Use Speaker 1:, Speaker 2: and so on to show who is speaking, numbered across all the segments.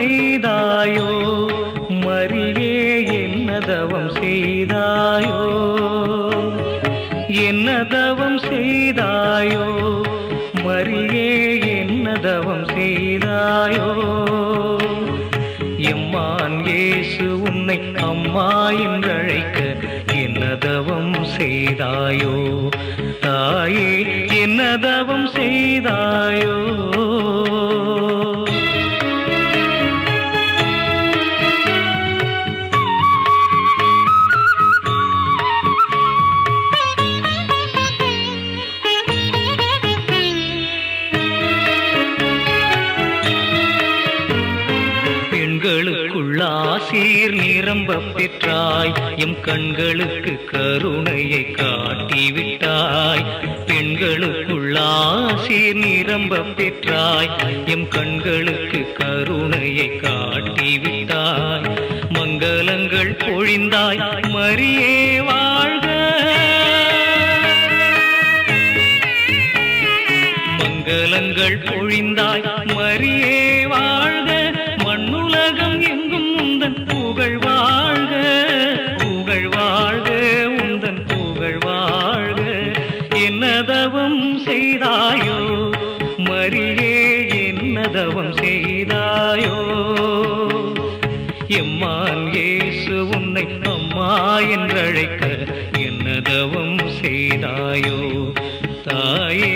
Speaker 1: செய்தாயோ மரியே, என்ன தவம் செய்தாயோ, என்ன தவம் செய்தாயோ மரியே, என்ன தவம் செய்தாயோ. எம்மான் இயேசு உன்னை அம்மா என்றழைக்க என்ன தவம் செய்தாயோ தாயே, என்ன தவம் செய்தாயோ. பெண்களுக்குள் ஆசீர் நிரம்ப பெற்றாய், எம் கண்களுக்கு கருணையை காட்டிவிட்டாய். பெண்களுக்குள் ஆசீர் நிரம்ப பெற்றாய், எம் கண்களுக்கு கருணையை காட்டிவிட்டாய். மங்களங்கள் பொழிந்தாய் மரியே வாழ்க, மங்களங்கள் பொழிந்தாய் மரியே வாழ்க. மண்ணுலகம் எங்கும் உந்தன் புகழ் வாழ்க, புகழ் வாழ்க, உந்தன் புகழ் வாழ்க. என்ன தவம் செய்தாயோ மரியே, என்ன தவம் செய்தாயோ. எம்மான் இயேசு உன்னை அம்மா என்றழைக்க என்ன தவம் செய்தாயோ தாயே,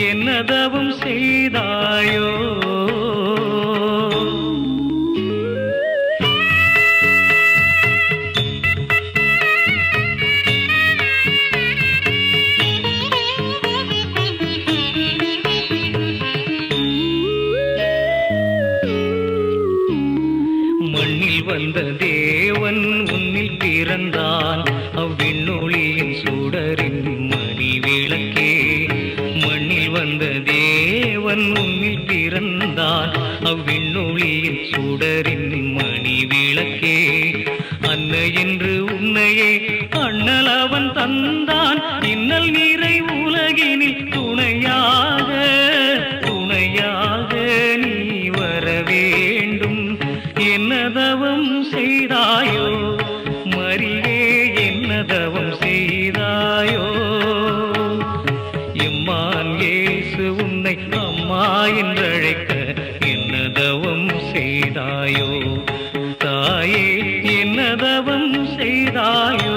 Speaker 1: என்ன தவம் செய்தாயோ. மண்ணில் வந்த தேவன் உன்னில் பிறந்தான், அவ்விண்ணொளியின் சுடரின் மணி விளக்கே. மண்ணில் வந்த தேவன் உன்னில் பிறந்தான், அவ்விண்ணொளியின் சுடரின் மணி விளக்கே. அன்னை என்று உன்னையே அண்ணல் அவன் தந்தான், இன்னல் நீரை உலகினில் துணையாக, துணையாக நீ வர வேண்டும். என்ன தவம் செய்தாயோ மரியே, என்ன தவம் செய்தாயோ. எம்மான் இயேசு உன்னை அம்மா என்றழைக்க என்ன தவம் செய்தாயோ தாயே, என்ன தவம் செய்தாயோ.